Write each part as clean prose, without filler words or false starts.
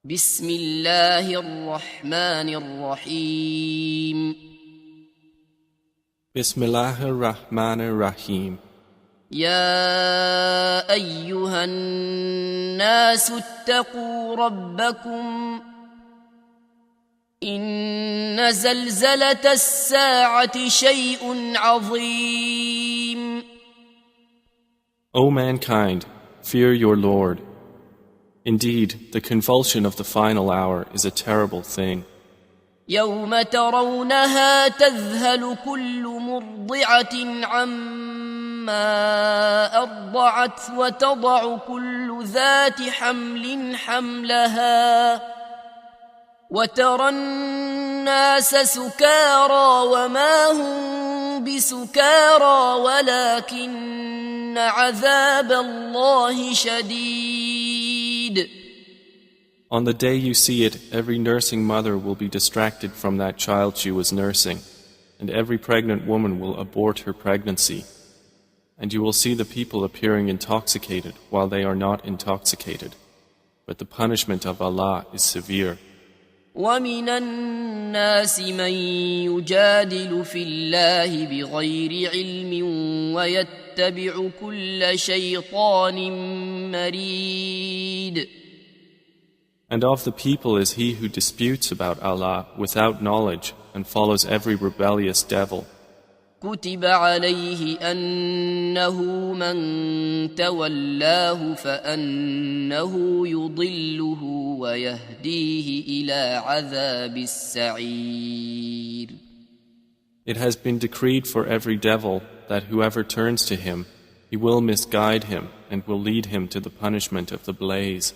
بسم الله الرحمن الرحيم بسم الله الرحمن الرحيم يا أيها الناس اتقوا ربكم إن زلزلة الساعة شيء عظيم. O mankind, fear your Lord. Indeed, the convulsion of the final hour is a terrible thing. يوم ترونها تذهل كل مرضعة عما أرضعت وتضع كل ذات حمل حملها وترى الناس سكارى وما هم بسكارى ولكن عذاب الله شديد. On the day you see it, every nursing mother will be distracted from that child she was nursing, and every pregnant woman will abort her pregnancy. And you will see the people appearing intoxicated while they are not intoxicated. But the punishment of Allah is severe. ومن الناس من يجادل في الله بغير علم ويتبع كل شيطان مريد. And of the people is he who disputes about Allah without knowledge and follows every rebellious devil. كتب عليه أنه من تولاه فأنه يضله ويهديه إلى عذاب السعير. It has been decreed for every devil that whoever turns to him, he will misguide him and will lead him to the punishment of the blaze.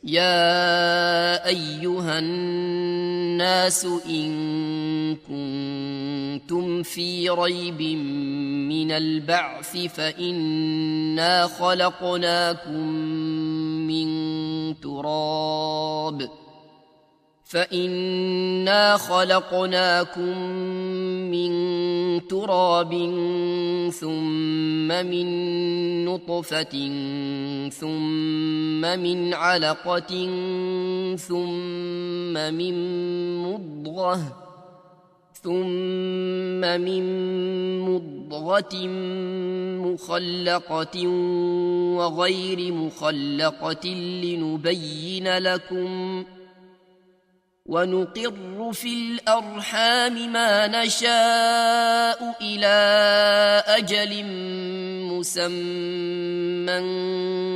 يا أيها الناس إن كنتم في ريب من البعث فإنا خلقناكم من تراب ثم من نطفة ثم من علقة ثم من مضغة مخلقة وغير مخلقة لنبين لكم ونقر في الأرحام ما نشاء إلى أجل مسمى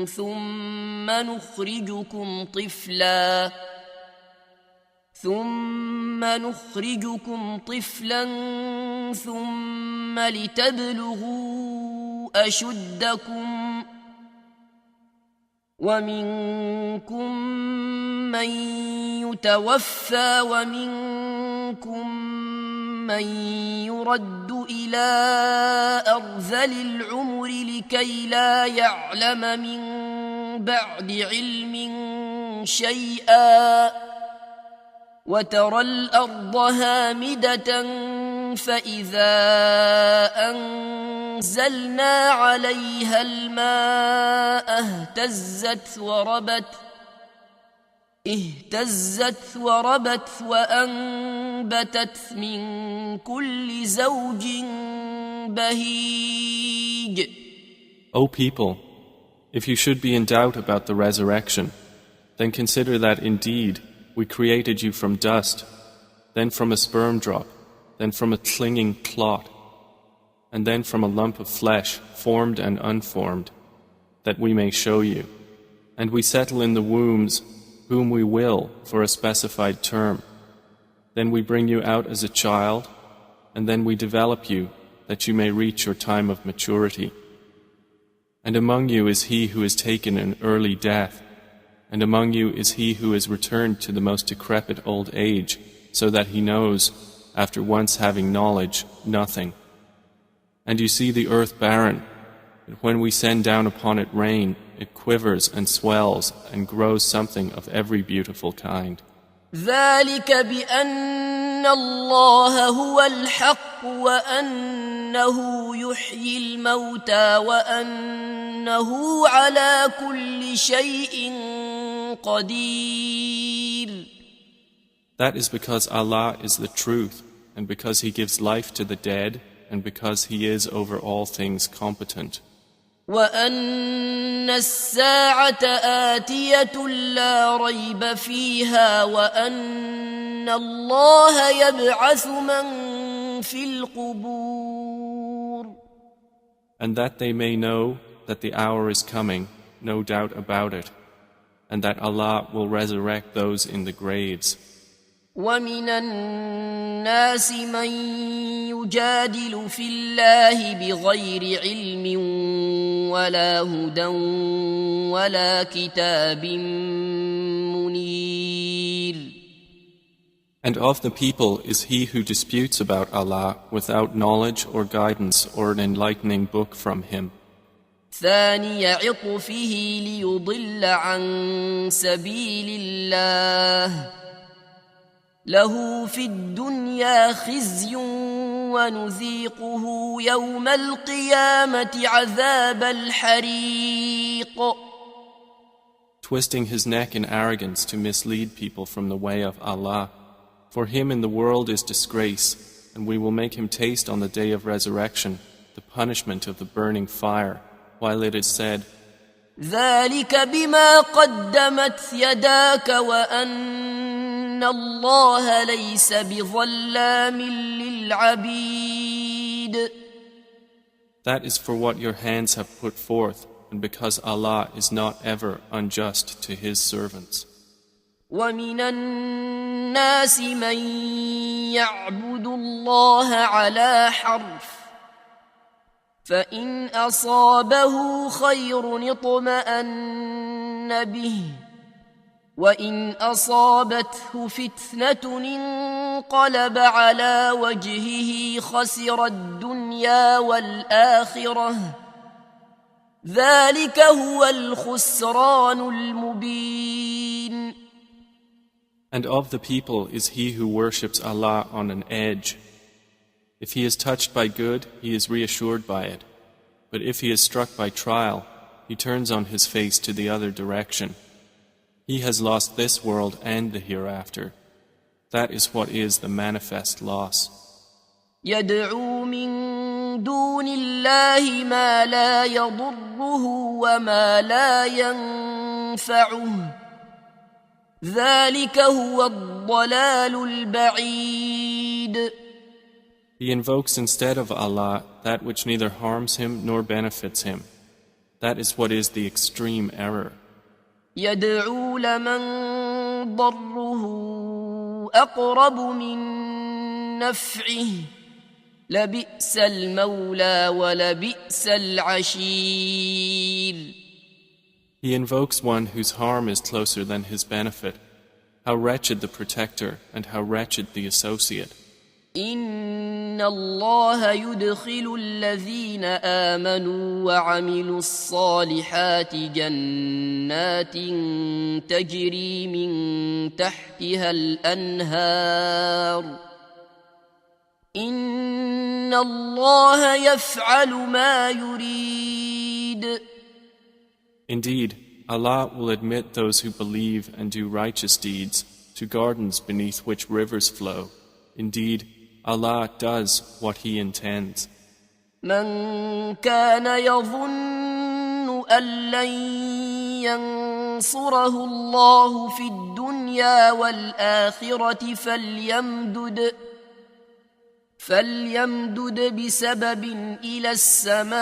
ثم نخرجكم طفلا ثم لتبلغوا أشدكم ومنكم من يتوفى ومنكم من يرد إلى أرذل العمر لكي لا يعلم من بعد علم شيئا وترى الأرض هامدة فإذا أنزلنا عليها الماء اهتزت وربت وأنبتت من كل زوج بهيج. O people, if you should be in doubt about the resurrection, then consider that indeed we created you from dust, then from a sperm drop, then from a clinging clot, and then from a lump of flesh, formed and unformed, that we may show you. And we settle in the wombs whom we will for a specified term. Then we bring you out as a child, and then we develop you that you may reach your time of maturity. And among you is he who is taken an early death, and among you is he who is returned to the most decrepit old age, so that he knows, after once having knowledge, nothing. And you see the earth barren, but when we send down upon it rain, it quivers and swells and grows something of every beautiful kind. ذلك بأن الله هو الحق وأنه يحيي الموتى وأنه على كل شيء قدير. That is because Allah is the truth, and because He gives life to the dead, and because He is over all things competent. وأن الساعة آتية لا ريب فيها وأن الله يبعث من في القبور. And that they may know that the hour is coming, no doubt about it, and that Allah will resurrect those in the graves. ومن الناس من يجادل في الله بغير علم ولا هدى ولا كتاب منير. And of the people is he who disputes about Allah without knowledge or guidance or an enlightening book from Him. ثاني عطفه ليضل عن سبيل الله له في الدنيا خزي ونذيقه يوم القيامة عذاب الحريق. Twisting his neck in arrogance to mislead people from the way of Allah. For him in the world is disgrace, and we will make him taste on the day of resurrection the punishment of the burning fire, while it is said, ذلك بما قدمت يداك وأن الله ليس بظلام للعبيد. That is for what your hands have put forth, and because Allah is not ever unjust to His servants. ومن الناس من يعبد الله على حرف فإن أصابه خير اطمأن به وإن أصابته فتنة انقلب على وجهه خسر الدنيا والآخرة ذلك هو الخسران المبين. And of the people is he who worships Allah on an edge. If he is touched by good, he is reassured by it. But if he is struck by trial, he turns on his face to the other direction. He has lost this world and the hereafter. That is what is the manifest loss. يدعو من دون الله ما لا يضره وما لا ينفعه ذلك هو الضلال البعيد. He invokes instead of Allah that which neither harms him nor benefits him. That is what is the extreme error. يدعو لمن ضره أقرب من نفعه لبئس المولى ولبئس العشير. He invokes one whose harm is closer than his benefit. How wretched the protector and how wretched the associate. إن الله يدخل الذين آمنوا وعملوا الصالحات جنات تجري من تحتها الأنهار إن الله يفعل ما يريد. Indeed, Allah will admit those who believe and do righteous deeds to gardens beneath which rivers flow. Indeed, Allah does what He intends. من كان يظن أن لن ينصره الله في الدنيا والآخرة فليمدد بسبب إلى السماء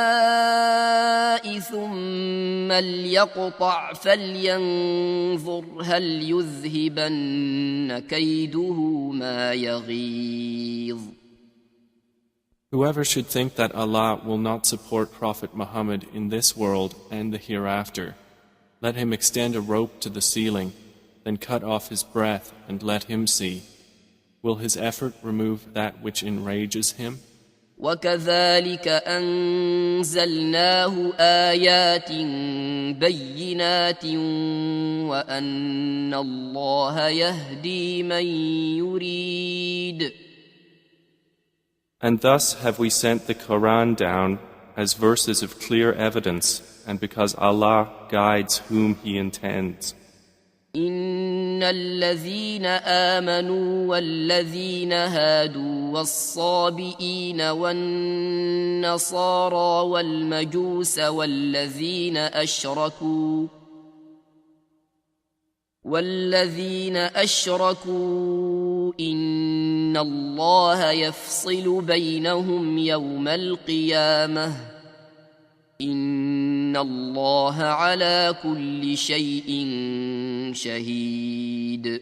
ثم ليقطع فلينظر هل يذهبن كيده ما يغيظ. Whoever should think that Allah will not support Prophet Muhammad in this world and the hereafter, let him extend a rope to the ceiling, then cut off his breath and let him see. Will his effort remove that which enrages him? وكذلك أنزلناه آيات بينات وأن الله يهدي من يريد. And thus have we sent the Quran down as verses of clear evidence, and because Allah guides whom He intends. إن الذين آمنوا والذين هادوا والصابئين والنصارى والمجوس والذين أشركوا إن الله يفصل بينهم يوم القيامة إن الله على كل شيء شهيد.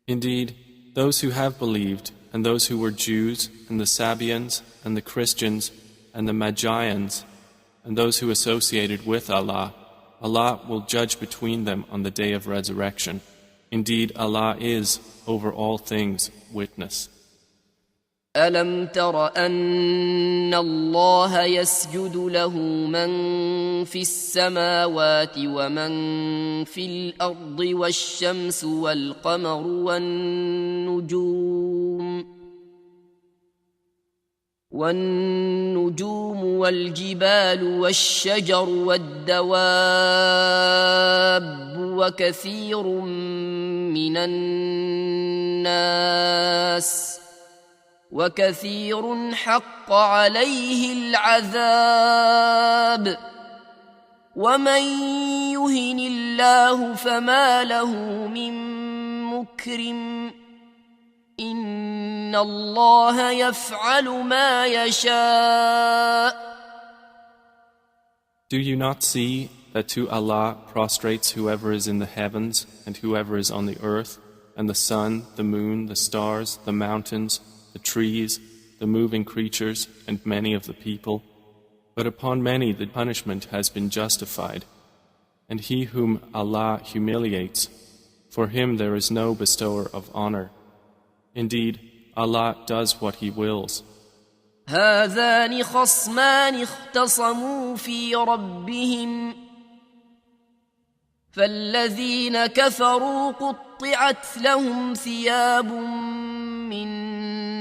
Indeed, those who have believed, and those who were Jews, and the Sabians, and the Christians, and the Magians, and those who associated with Allah, Allah will judge between them on the day of resurrection. Indeed, Allah is, over all things, witness. ألم تر أن الله يسجد له من في السماوات ومن في الأرض والشمس والقمر والنجوم والجبال والشجر والدواب وكثير من الناس وكثير حق عليه العذاب ومن يهن الله فما له من مكرم إن الله يفعل ما يشاء. Do you not see that to Allah prostrates whoever is in the heavens and whoever is on the earth, and the sun, the moon, the stars, the mountains, the trees, the moving creatures, and many of the people? But upon many the punishment has been justified. And he whom Allah humiliates, for him there is no bestower of honor. Indeed, Allah does what He wills. هذان خصمان اختصموا في ربهم فالذين كفروا قطعت لهم ثياب من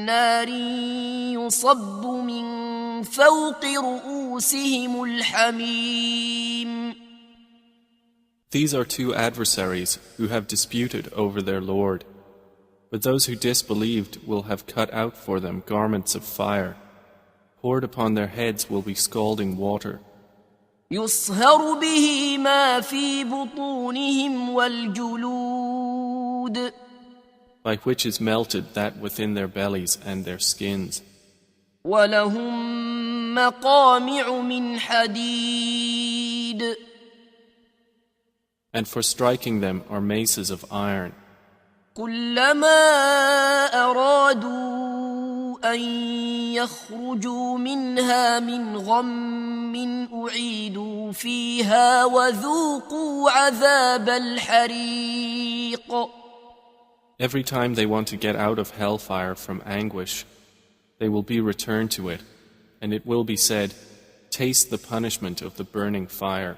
نار يصب من فوق رؤوسهم الحميم. These are two adversaries who have disputed over their Lord. But those who disbelieved will have cut out for them garments of fire. Poured upon their heads will be scalding water. يصهر به ما في بطونهم والجلود. By which is melted that within their bellies and their skins. ولهم مقامع من حديد. And for striking them are maces of iron. كلما أرادوا أن يخرجوا منها من غم أعيدوا فيها وذوقوا عذاب الحريق. Every time they want to get out of hellfire from anguish, they will be returned to it, and it will be said, taste the punishment of the burning fire.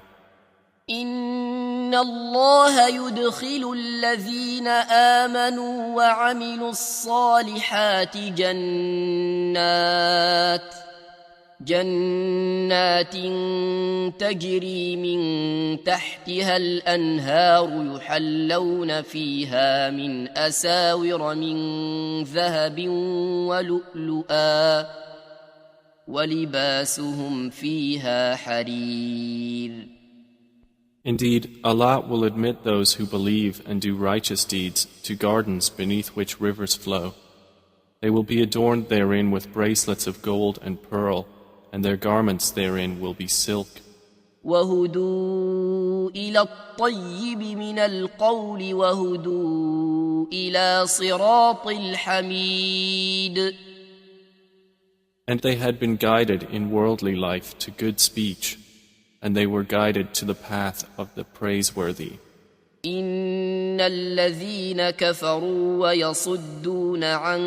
إن الله يدخل الذين آمنوا وعملوا الصالحات جنات تجري من تحتها الأنهار يحلون فيها من أساور من ذهب ولؤلؤا ولباسهم فيها حرير. Indeed, Allah will admit those who believe and do righteous deeds to gardens beneath which rivers flow. They will be adorned therein with bracelets of gold and pearl, and their garments therein will be silk. وهدوا إلى الطيب من القول وهدوا إلى صراط الحميد. And they had been guided in worldly life to good speech, and they were guided to the path of the praiseworthy. إن الذين كفروا ويصدون عن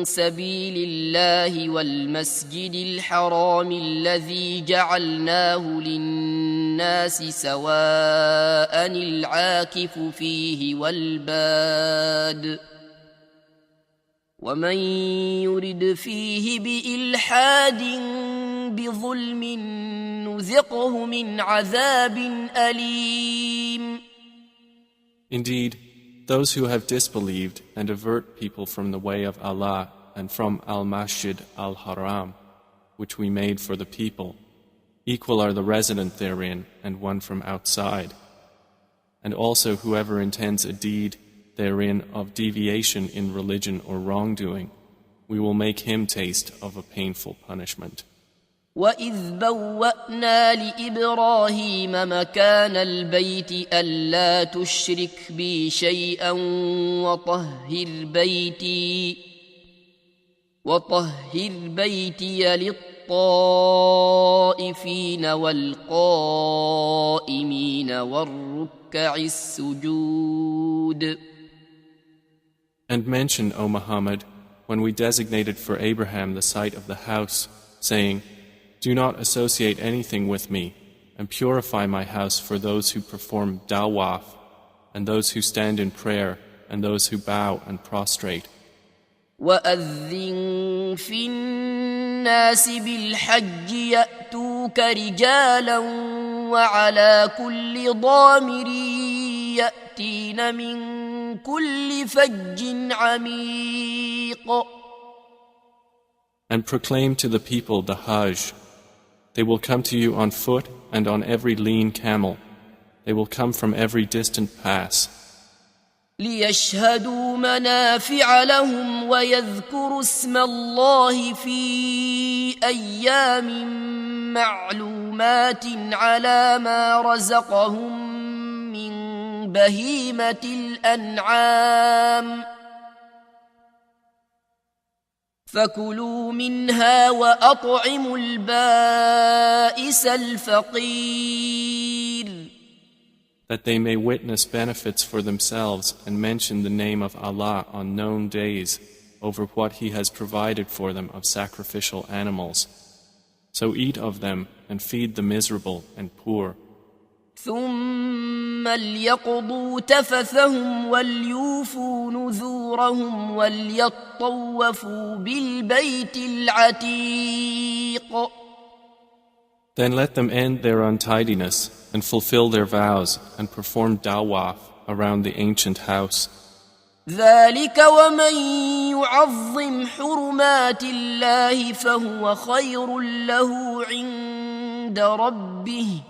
سبيل الله والمسجد الحرام الذي جعلناه للناس سواء العاكف فيه والباد ومن يرد فيه بإلحاد بظلم نذقه من عذاب أليم. Indeed, those who have disbelieved and avert people from the way of Allah and from Al-Masjid Al-Haram, which we made for the people, equal are the resident therein and one from outside. And also whoever intends a deed therein of deviation in religion or wrongdoing, we will make him taste of a painful punishment. وَإِذْ بَوَّأْنَا لِإِبْرَاهِيمَ مَكَانَ الْبَيْتِ أَلَّا تُشْرِكْ بِي شَيْئًا وَطَهِّرْ بَيْتِيَ لِلطَّائِفِينَ وَالْقَائِمِينَ وَالرُّكَّعِ السُّجُودِ. And mention, O Muhammad, when we designated for Abraham the site of the house, saying, "Do not associate anything with me, and purify my house for those who perform dawaf, and those who stand in prayer, and those who bow and prostrate." وَأَذِّن فِي النَّاسِ بِالْحَجِّ يَأْتُوكَ رِجَالًا وَعَلَى كُلِّ ضَامِرٍ يَأْتِينَ مِنْ كُلِّ فَجٍّ عَمِيقٍ. And proclaim to the people the Hajj. They will come to you on foot and on every lean camel. They will come from every distant pass. لِيَشْهَدُوا مَنَافِعَ لَهُمْ وَيَذْكُرُوا اسْمَ اللَّهِ فِي أَيَّامٍ مَّعْلُومَاتٍ عَلَى مَا رَزَقَهُم مِّن بَهِيمَةِ الْأَنْعَامِ فَكُلُوا مِنْهَا وَأَطْعِمُوا الْبَائِسَ الْفَقِيرَ. That they may witness benefits for themselves and mention the name of Allah on known days over what He has provided for them of sacrificial animals. So eat of them and feed the miserable and poor. ثُمَّ لْيَقْضُوا تَفَثَهُمْ وَلْيُوفُوا نُذُورَهُمْ وَلْيَطَّوَّفُوا بِالْبَيْتِ الْعَتِيقِ. Then let them end their untidiness and fulfill their vows and perform dawaf around the ancient house. ذَلِكَ وَمَنْ يُعَظِّمْ حُرُمَاتِ اللَّهِ فَهُوَ خَيْرٌ لَهُ عِندَ رَبِّهِ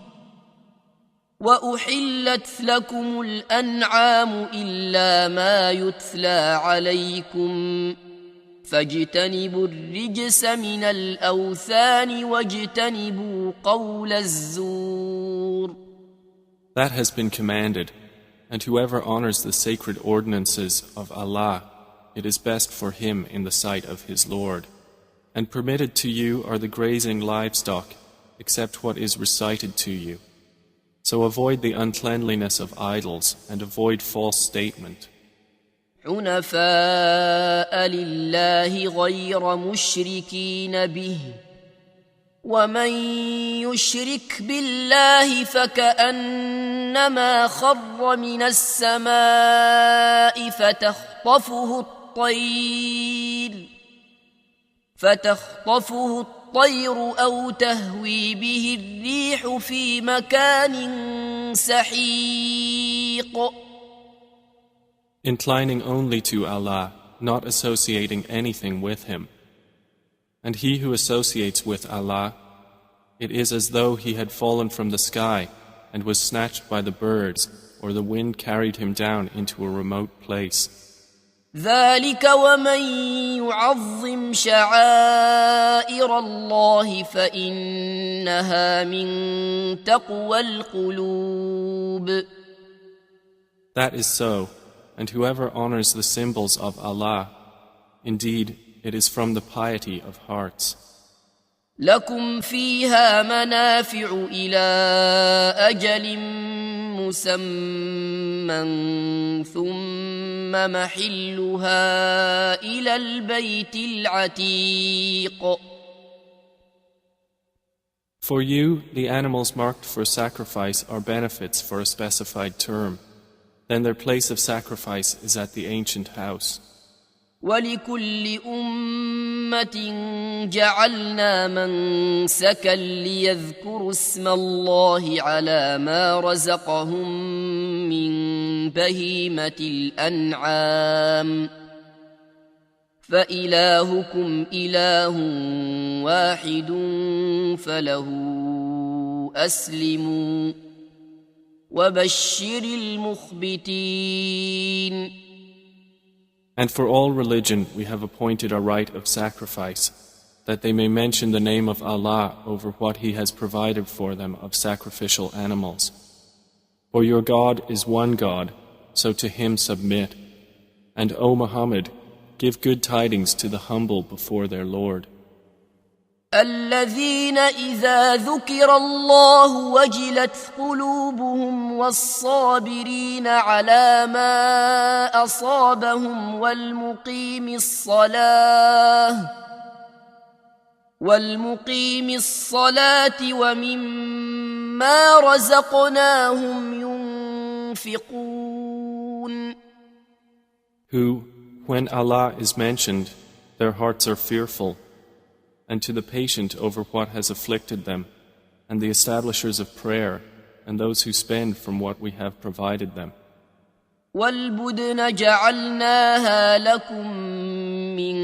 وَأُحِلَّتْ لَكُمُ الْأَنْعَامُ إِلَّا مَا يُتْلَى عَلَيْكُمْ فَاجْتَنِبُوا الرِّجْسَ مِنَ الْأَوْثَانِ وَاجْتَنِبُوا قَوْلَ الزُّورِ. That has been commanded, and whoever honors the sacred ordinances of Allah, it is best for him in the sight of his Lord. And permitted to you are the grazing livestock, except what is recited to you. So avoid the uncleanliness of idols and avoid false statement. حُنَفَاءَ لِلَّهِ غَيْرَ مُشْرِكِينَ بِهِ وَمَنْ يُشْرِكْ بِاللَّهِ فَكَأَنَّمَا خَرَّ مِنَ السَّمَاءِ فتخطفه الطير أو تهوي به الريح في مكان سحيق. Inclining only to Allah, not associating anything with Him. And he who associates with Allah, it is as though he had fallen from the sky and was snatched by the birds, or the wind carried him down into a remote place. ذَلِكَ وَمَنْ يُعَظِّمْ شَعَائِرَ اللَّهِ فَإِنَّهَا مِنْ تَقْوَى الْقُلُوبِ. That is so, and whoever honors the symbols of Allah, indeed, it is from the piety of hearts. لَكُمْ فِيهَا مَنَافِعُ إِلَى أَجَلٍ مُّسَمًّى ثُمَّ مَحِلُّهَا إِلَى الْبَيْتِ الْعَتِيقِ. For you, the animals marked for sacrifice are benefits for a specified term. Then their place of sacrifice is at the ancient house. وَلِكُلِّ أُمَّةٍ جَعَلْنَا مَنسَكًا لِيَذْكُرُوا اسْمَ اللَّهِ عَلَى مَا رَزَقَهُم مِّن بهيمة الأنعام فإلهكم إله واحد فله أسلموا وبشر المخبتين. And for all religion we have appointed a rite of sacrifice, that they may mention the name of Allah over what He has provided for them of sacrificial animals. For your God is one God, so to Him submit. And O Muhammad, give good tidings to the humble before their Lord. الذين إذا ذكر الله وجلت قلوبهم والصابرين على ما أصابهم والمقيم الصلاة ومما رزقناهم ينفقون. Who, when Allah is mentioned, their hearts are fearful, and to the patient over what has afflicted them, and the establishers of prayer, and those who spend from what we have provided them. وَالْبُدْنَ جَعَلْنَاهَا لَكُم مِّن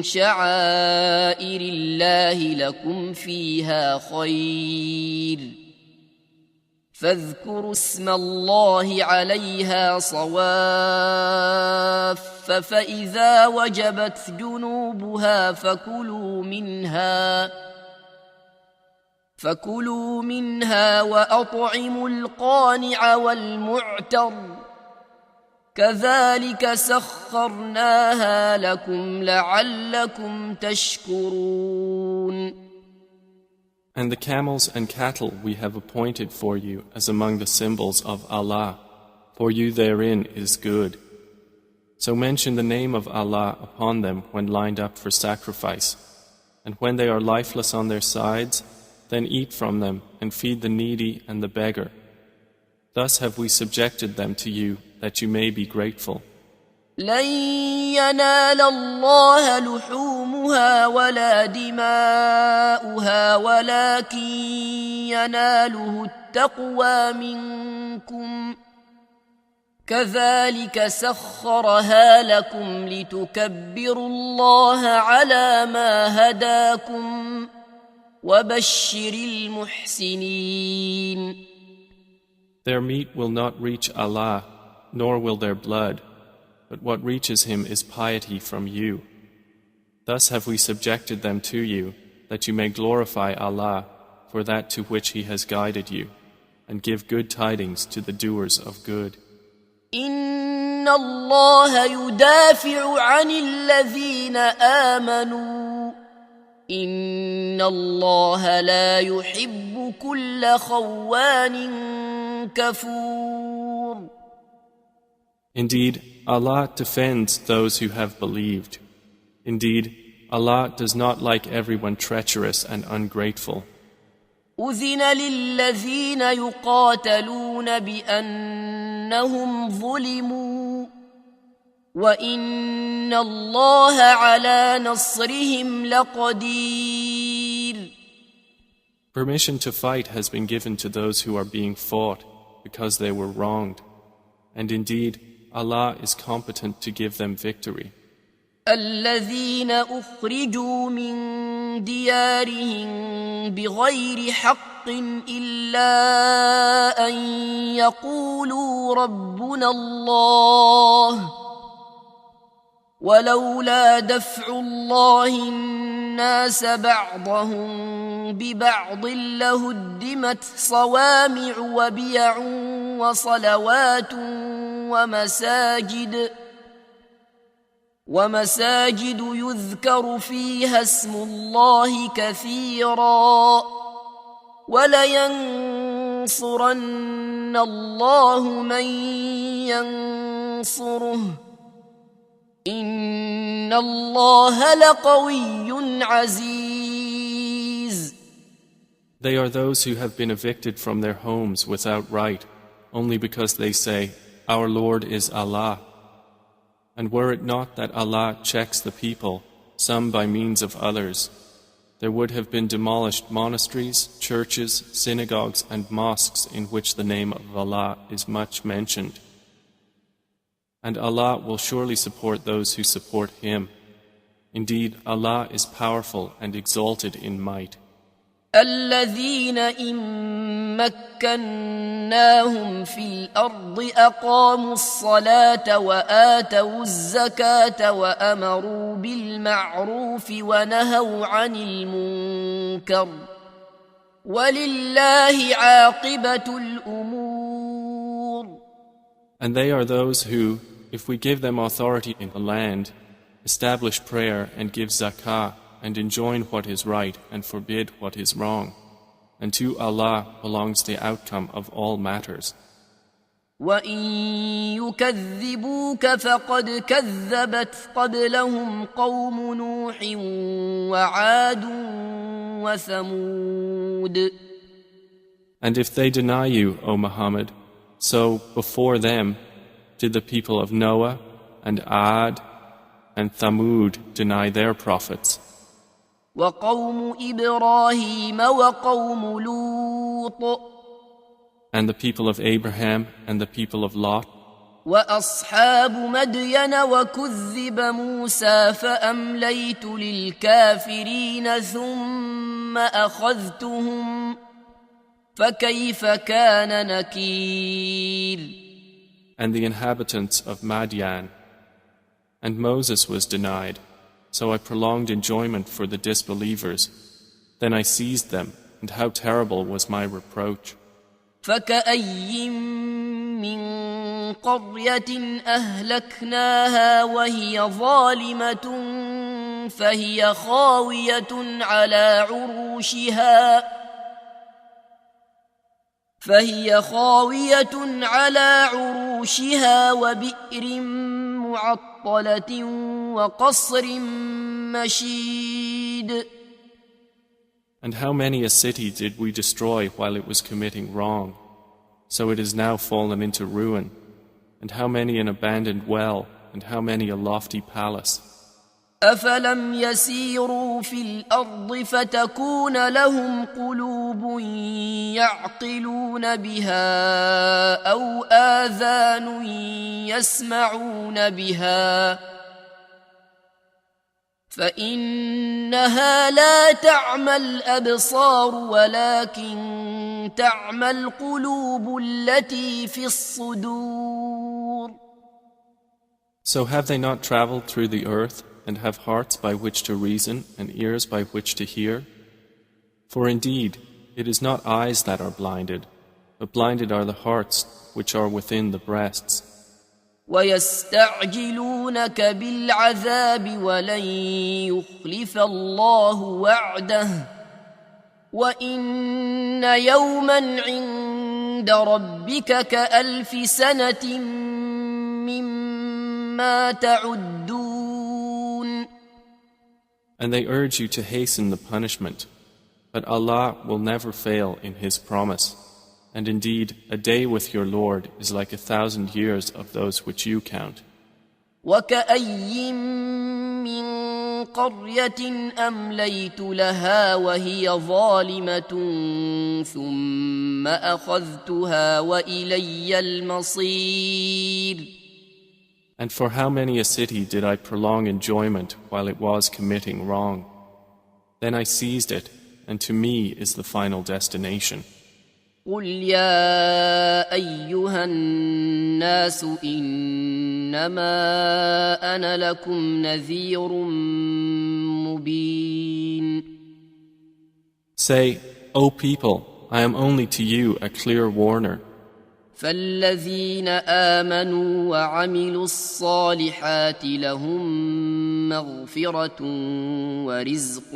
شَعَائِرِ اللَّهِ لَكُمْ فِيهَا خَيْرٌ فاذكروا اسم الله عليها صواف فإذا وجبت جنوبها فكلوا منها وأطعموا القانع والمعتر كذلك سخرناها لكم لعلكم تشكرون. And the camels and cattle we have appointed for you as among the symbols of Allah, for you therein is good. So mention the name of Allah upon them when lined up for sacrifice, and when they are lifeless on their sides, then eat from them and feed the needy and the beggar. Thus have we subjected them to you that you may be grateful. لن ينال الله لحومها ولا دماؤها ولكن يناله التقوى منكم كذلك سخرها لكم لتكبروا الله على ما هداكم وبشر المحسنين. Their meat will not reach Allah, nor will their blood, but what reaches Him is piety from you. Thus have we subjected them to you, that you may glorify Allah for that to which He has guided you, and give good tidings to the doers of good. إن الله يدافع عن الذين آمنوا إن الله لا يحب كل خوان كفور. Indeed, Allah defends those who have believed. Indeed, Allah does not like everyone treacherous and ungrateful. أذن للذين يقاتلون بأنهم ظلموا وإن الله على نصرهم لقدير. Permission to fight has been given to those who are being fought because they were wronged. And indeed, Allah is competent to give them victory. الذين أخرجوا من ديارهم بغير حق إلا أن يقولوا ربنا الله ولولا دفع الله الناس بعضهم ببعض لهدمت صوامع وبيع وصلوات ومساجد يذكر فيها اسم الله كثيرا ولينصرن الله من ينصره إن الله لقوي عزيز. They are those who have been evicted from their homes without right, only because they say, Our Lord is Allah. And were it not that Allah checks the people, some by means of others, there would have been demolished monasteries, churches, synagogues and mosques in which the name of Allah is much mentioned. And Allah will surely support those who support Him. Indeed, Allah is powerful and exalted in might. الذين إن مكناهم في الأرض أقاموا الصلاة وآتوا الزكاة وأمروا بالمعروف ونهوا عن المنكر ولله عاقبة الأمور. And they are those who, if we give them authority in the land, establish prayer and give zakah and enjoin what is right and forbid what is wrong. And to Allah belongs the outcome of all matters. وَإِن يُكَذِّبُوكَ فَقَدْ كَذَّبَتْ قَبْلَهُمْ قَوْمُ نُوحٍ وَعَادٌ وَثَمُودُ. And if they deny you, O Muhammad, so before them did the people of Noah and Ad and Thamud deny their prophets. وَقَوْمُ إِبْرَاهِيمَ وَقَوْمُ لُوطٍ. And the people of Abraham and the people of Lot. وَأَصْحَابُ مَدْيَنَ وَكُذِّبَ مُوسَى فَأَمْلَيْتُ لِلْكَافِرِينَ ثُمَّ أَخَذْتُهُمْ فَكَيْفَ كَانَ نَكِيرِ. And the inhabitants of Madian. And Moses was denied, so I prolonged enjoyment for the disbelievers. Then I seized them, and how terrible was my reproach. فَكَأَيٍّ مِّن قَرْيَةٍ أَهْلَكْنَاهَا وَهِيَ ظَالِمَةٌ فَهِيَ خَاوِيَةٌ عَلَى عُرُوشِهَا وَبِئْرٍ مُّعَطَّلَةٍ وَقَصْرٍ مَّشِيدٍ. And how many a city did we destroy while it was committing wrong, so it is now fallen into ruin, and how many an abandoned well, and how many a lofty palace. أَفَلَمْ يَسِيرُوا فِي الْأَرْضِ فَتَكُونَ لَهُمْ قُلُوبٌ يَعْقِلُونَ بِهَا أَوْ آذَانٌ يَسْمَعُونَ بِهَا فَإِنَّهَا لَا تَعْمَى الْأَبْصَارُ وَلَكِنْ تَعْمَى الْقُلُوبُ الَّتِي فِي الصُّدُورِ. So have they not traveled through the earth, and have hearts by which to reason, and ears by which to hear? For indeed, it is not eyes that are blinded, but blinded are the hearts which are within the breasts. وَيَسْتَعْجِلُونَكَ بِالْعَذَابِ وَلَنْ يُخْلِفَ اللَّهُ وَعْدَهُ وَإِنَّ يَوْمًا عِندَ رَبِّكَ كَأَلْفِ سَنَةٍ مِّمَّا تَعُدُّونَ. And they urge you to hasten the punishment, but Allah will never fail in His promise. And indeed, a day with your Lord is like 1,000 years of those which you count. وَكَأَيٍّ مِّن قَرْيَةٍ أَمْلَيْتُ لَهَا وَهِيَ ظَالِمَةٌ ثُمَّ أَخَذْتُهَا وَإِلَيَّ الْمَصِيرُ. And for how many a city did I prolong enjoyment while it was committing wrong? Then I seized it, and to me is the final destination. قُلْ يَا أَيُّهَا النَّاسُ إِنَّمَا أَنَا لَكُمْ نَذِيرٌ مُبِينٌ. Say, O people, I am only to you a clear warner. فَالَّذِينَ آمَنُوا وَعَمِلُوا الصَّالِحَاتِ لَهُم مَّغْفِرَةٌ وَرِزْقٌ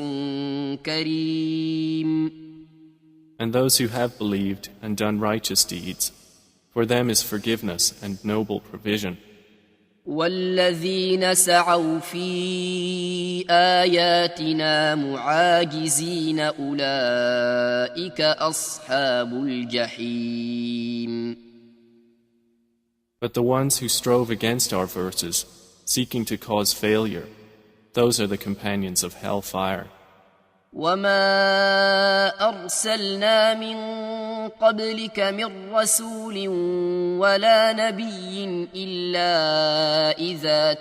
كَرِيمٌ. And those who have believed and done righteous deeds, for them is forgiveness and noble provision. وَالَّذِينَ سَعَوْا فِي آيَاتِنَا مُعَاجِزِينَ أُولَئِكَ أَصْحَابُ الْجَحِيمِ. But the ones who strove against our verses, seeking to cause failure, those are the companions of hellfire. وما أرسلنا من قبلك من رسول ولا نبي إلا إذا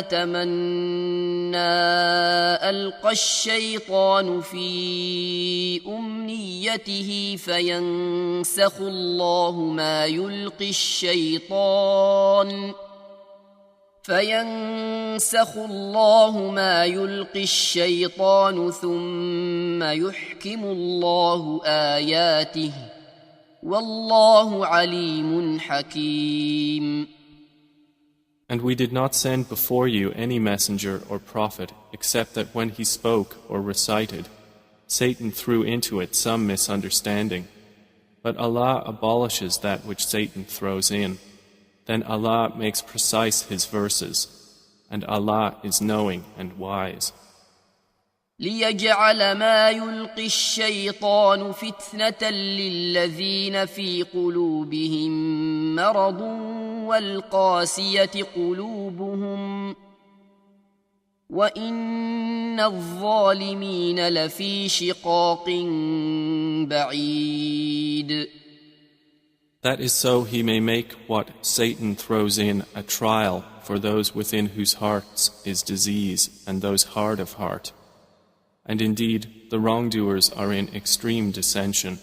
تمنى ألقى الشيطان في أمنيته فينسخ الله ما يلقي الشيطان ثم يحكم الله آياته والله عليم حكيم. And we did not send before you any messenger or prophet except that when he spoke or recited, Satan threw into it some misunderstanding. But Allah abolishes that which Satan throws in. Then Allah makes precise His verses, and Allah is knowing and wise. ليجعل ما يلقي الشيطان فتنة للذين في قلوبهم مرض والقاسية قلوبهم وإن الظالمين لفي شقاق بعيد. That is so he may make what Satan throws in a trial for those within whose hearts is disease and those hard of heart. And indeed, the wrongdoers are in extreme dissension.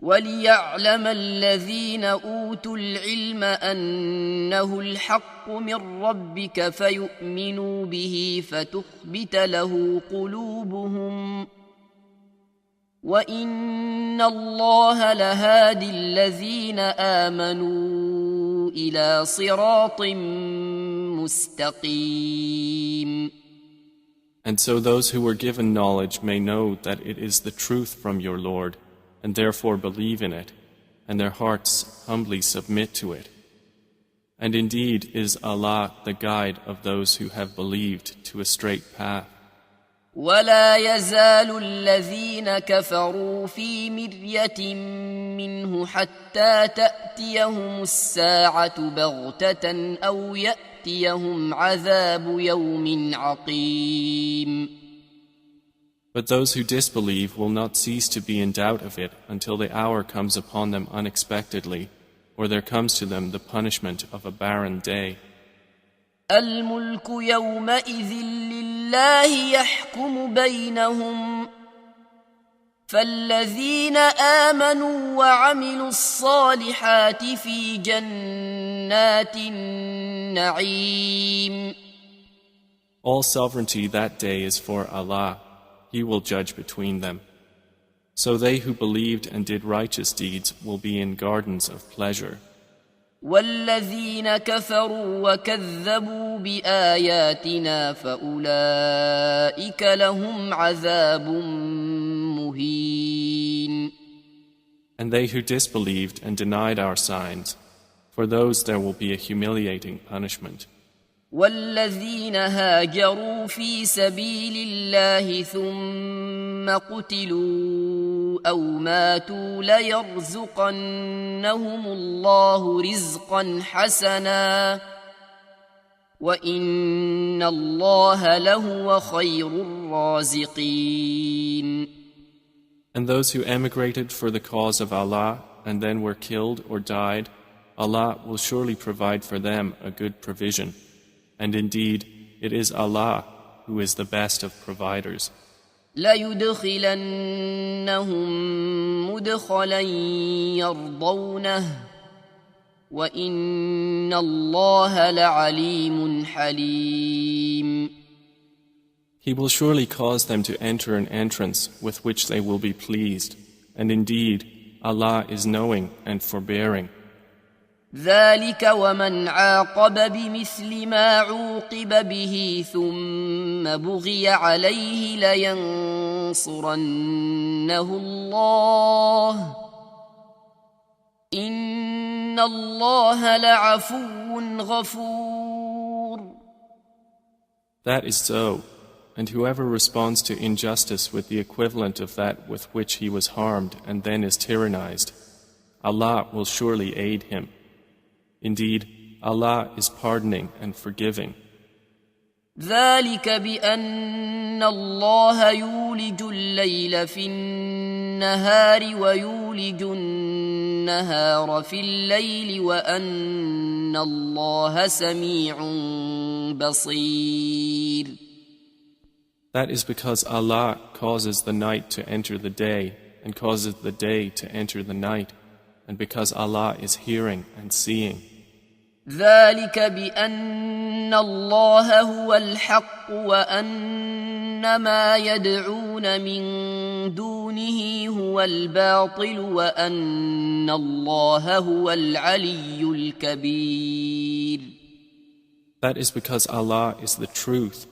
وَلِيَعْلَمَ الَّذِينَ أُوتُوا الْعِلْمَ أَنَّهُ الْحَقُّ مِنْ رَبِّكَ فَيُؤْمِنُوا بِهِ فَتُخْبِتَ لَهُ قُلُوبُهُمْ وَإِنَّ اللَّهَ لَهَادِي الَّذِينَ آمَنُوا إِلَى صِرَاطٍ مُسْتَقِيمٍ. And so those who were given knowledge may know that it is the truth from your Lord, and therefore believe in it, and their hearts humbly submit to it. And indeed is Allah the guide of those who have believed to a straight path. ولا يزال الذين كفروا في مرية منه حتى تأتيهم الساعة بغتة أو يأتيهم عذاب يوم عقيم. But those who disbelieve will not cease to be in doubt of it until the hour comes upon them unexpectedly, or there comes to them the punishment of a barren day. الملك يومئذ لله يحكم بينهم فالذين آمنوا وعملوا الصالحات في جنات النعيم. All sovereignty that day is for Allah. He will judge between them. So they who believed and did righteous deeds will be in gardens of pleasure. والذين كفروا وكذبوا بآياتنا فأولئك لهم عذاب مهين. And they who disbelieved and denied our signs, for those there will be a humiliating punishment. والذين هاجروا في سبيل الله ثم قتلوا أو ماتوا ليرزقنهم الله رزقا حسنا وإن الله لهو خير الرازقين. And those who emigrated for the cause of Allah and then were killed or died, Allah will surely provide for them a good provision. And indeed, it is Allah who is the best of providers. لَيُدْخِلَنَّهُمْ مُدْخَلًا يَرْضَوْنَهُ وَإِنَّ اللَّهَ لَعَلِيمٌ حَلِيمٌ. He will surely cause them to enter an entrance with which they will be pleased. And indeed, Allah is knowing and forbearing. ذلك ومن عاقب بمثل ما عوقب به ثم بغي عليه لينصرنه الله إن الله لعفو غفور. That is so, and whoever responds to injustice with the equivalent of that with which he was harmed and then is tyrannized, Allah will surely aid him. Indeed, Allah is pardoning and forgiving. ذلك بأن الله يولج الليل في النهار ويولج النهار في الليل وأن الله سميع بصير. That is because Allah causes the night to enter the day and causes the day to enter the night, and because Allah is hearing and seeing. ذلك بأن الله هو الحق وأن ما يدعون من دونه هو الباطل وأن الله هو العلي الكبير. That is because Allah is the truth,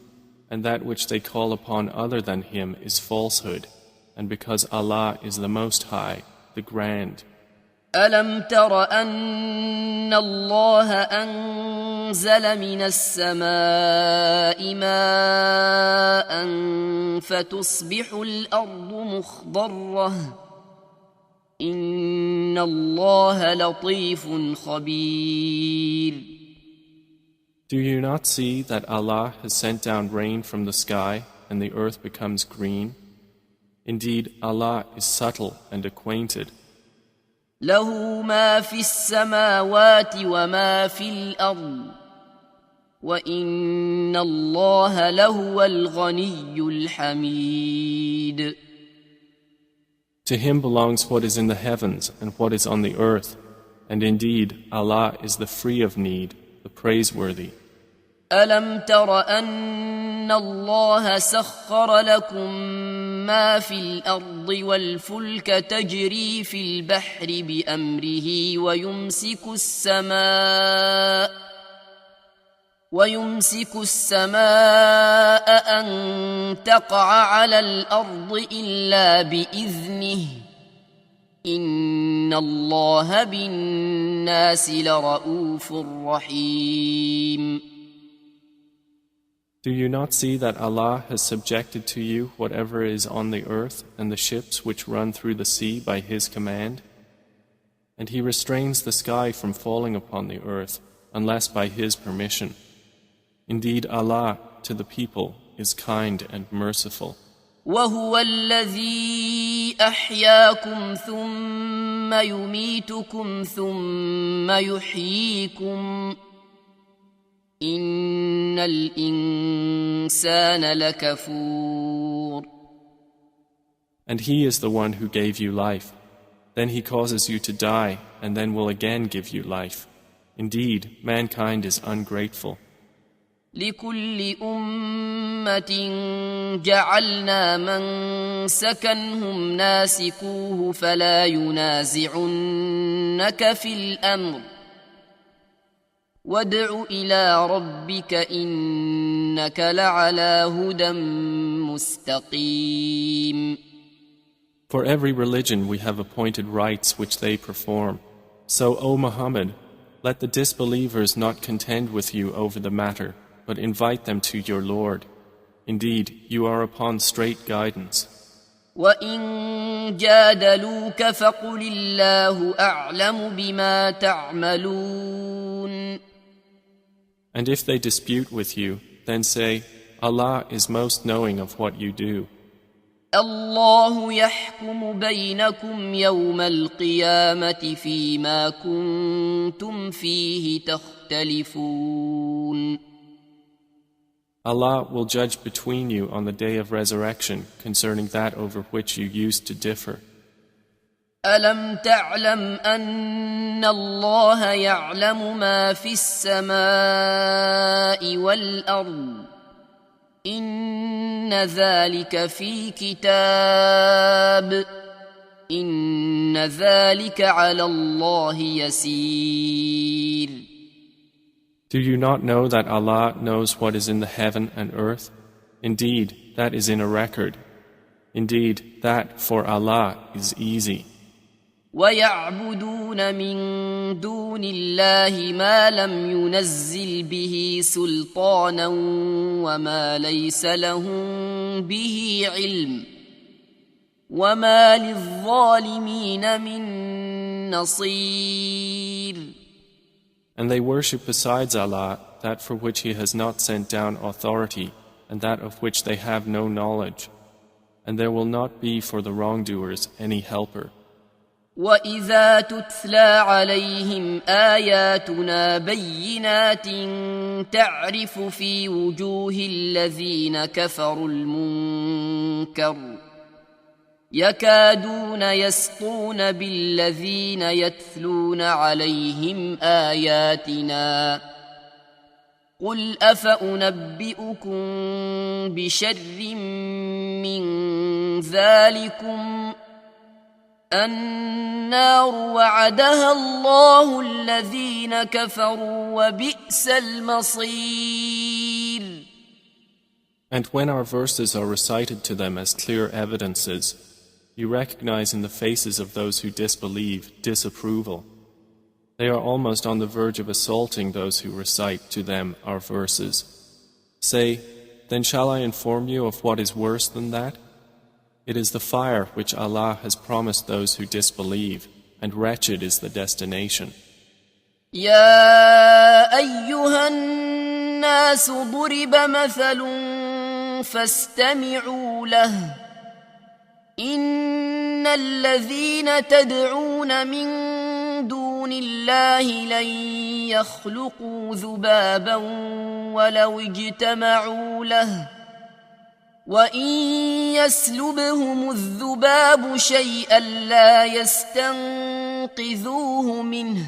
and that which they call upon other than Him is falsehood, and because Allah is the Most High, the Grand. ألم تر أن الله أنزل من السماء ماء فتصبح الأرض مخضرة إن الله لطيف خبير. Do you not see that Allah has sent down rain from the sky and the earth becomes green? Indeed, Allah is subtle and acquainted. له ما في السماوات وما في الأرض وإن الله لهو الغني الحميد. To Him belongs what is in the heavens and what is on the earth, and indeed Allah is the free of need, the praiseworthy. ألم تر أن الله سخر لكم ما في الأرض والفلك تجري في البحر بأمره ويمسك السماء أن تقع على الأرض إلا بإذنه إن الله بالناس لرؤوف رحيم. Do you not see that Allah has subjected to you whatever is on the earth and the ships which run through the sea by His command? And He restrains the sky from falling upon the earth unless by His permission. Indeed, Allah to the people is kind and merciful. وهو الذي أحياكم ثم يميتكم ثم يحييكم إن الإنسان لكفور. And He is the one who gave you life. Then He causes you to die and then will again give you life. Indeed, mankind is ungrateful. لكل أمة جعلنا من سكنهم ناسكوه فلا ينازعنك في الأمر وادع إلى ربك إنك لعلى هدى مستقيم. For every religion we have appointed rites which they perform. So, O Muhammad, let the disbelievers not contend with you over the matter, but invite them to your Lord. Indeed, you are upon straight guidance. وَإِن جَادَلُوكَ فَقُلِ اللَّهُ أَعْلَمُ بِمَا تَعْمَلُونَ. And if they dispute with you, then say, Allah is most knowing of what you do. الله يحكم بينكم يوم القيامة فيما كنتم فيه تختلفون. Allah will judge between you on the day of resurrection concerning that over which you used to differ. ألم تعلم أن الله يعلم ما في السماء والأرض إن ذلك في كتاب إن ذلك على الله يسير. Do you not know that Allah knows what is in the heaven and earth? Indeed, that is in a record. Indeed, that for Allah is easy. ويعبدون من دون الله ما لم ينزل به سلطانا وما ليس لهم به علم وما للظالمين من نصير. And they worship besides Allah that for which He has not sent down authority and that of which they have no knowledge. And there will not be for the wrongdoers any helper. وَإِذَا تُتْلَى عَلَيْهِمْ آيَاتُنَا بَيِّنَاتٍ تَعْرِفُ فِي وُجُوهِ الَّذِينَ كَفَرُوا الْمُنكَرَ يَكَادُونَ يَسْطُونَ بِالَّذِينَ يَتْلُونَ عَلَيْهِمْ آيَاتِنَا قُلْ أَفَأُنَبِّئُكُم بِشَرٍّ مِّن ذَلِكُمْ النار وعدها الله الذين كفروا وبئس المصير. And when our verses are recited to them as clear evidences, you recognize in the faces of those who disbelieve disapproval. They are almost on the verge of assaulting those who recite to them our verses. Say, then shall I inform you of what is worse than that? It is the fire which Allah has promised those who disbelieve, and wretched is the destination. يا أيها الناس ضرب مثل فاستمعوا له إن الذين تدعون من دون الله لن يخلقوا ذبابا ولو اجتمعوا له وَإِن يَسْلُبْهُمُ الذُّبَابُ شَيْئًا لَّا يَسْتَنقِذُوهُ مِنْهُ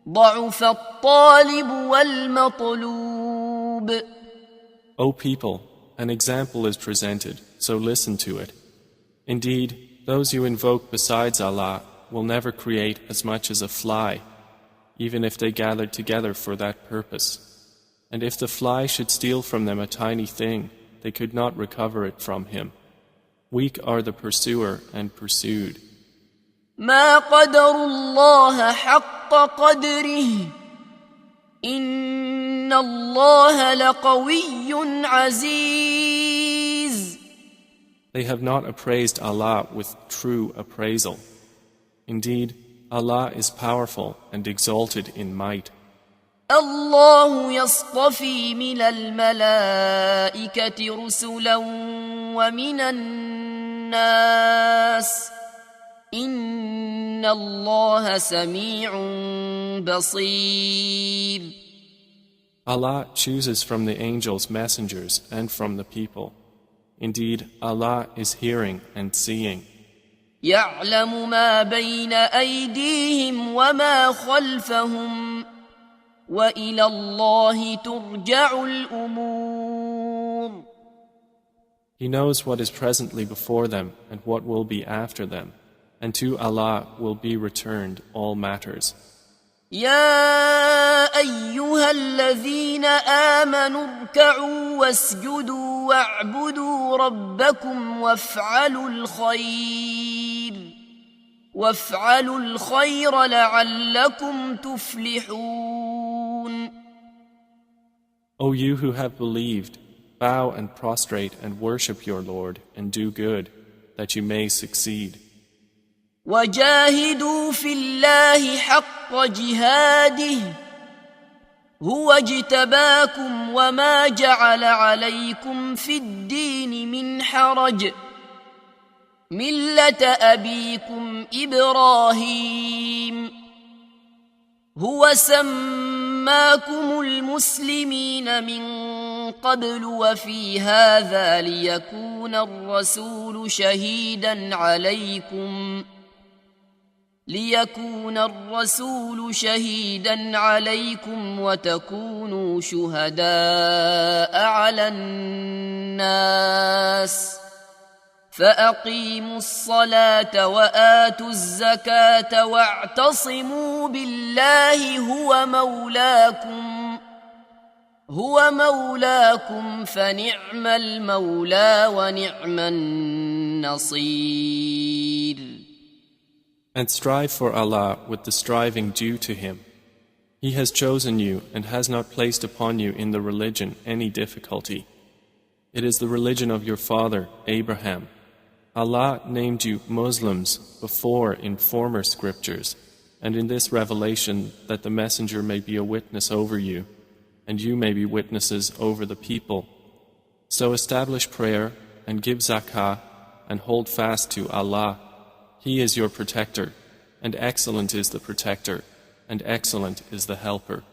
ضَعُفَ الطَّالِبُ وَالْمَطْلُوبُ. O people, an example is presented, so listen to it. Indeed, those you invoke besides Allah will never create as much as a fly, even if they gathered together for that purpose. And if the fly should steal from them a tiny thing, they could not recover it from him. Weak are the pursuer and pursued. ما قدر الله حق قدره إن الله لقوي عزيز. They have not appraised Allah with true appraisal. Indeed, Allah is powerful and exalted in might. الله يصطفي من الملائكة رسلا ومن الناس إن الله سميع بصير. Allah chooses from the angels messengers and from the people. Indeed, Allah is hearing and seeing. يعلم ما بين أيديهم وما خلفهم وإلى الله ترجع الأمور. He knows what is presently before them and what will be after them, and to Allah will be returned all matters. يا أيها الذين آمنوا اركعوا واسجدوا واعبدوا ربكم وافعلوا الخير لعلكم تفلحون. O you who have believed, bow and prostrate and worship your Lord and do good, that you may succeed. وجاهدوا في الله حق جهاده هو اجتباكم وما جعل عليكم في الدين من حرج ملة أبيكم إبراهيم هو سماكم المسلمين من قبل وفي هذا ليكون الرسول شهيدا عليكم وتكونوا شهداء على الناس فأقيموا الصلاة وآتوا الزكاة واعتصموا بالله هو مولاكم فنعم المولى ونعم النصير. And strive for Allah with the striving due to Him. He has chosen you and has not placed upon you in the religion any difficulty. It is the religion of your father, Abraham. Allah named you Muslims before in former scriptures, and in this revelation that the Messenger may be a witness over you, and you may be witnesses over the people. So establish prayer and give zakah and hold fast to Allah. He is your protector, and excellent is the protector, and excellent is the helper.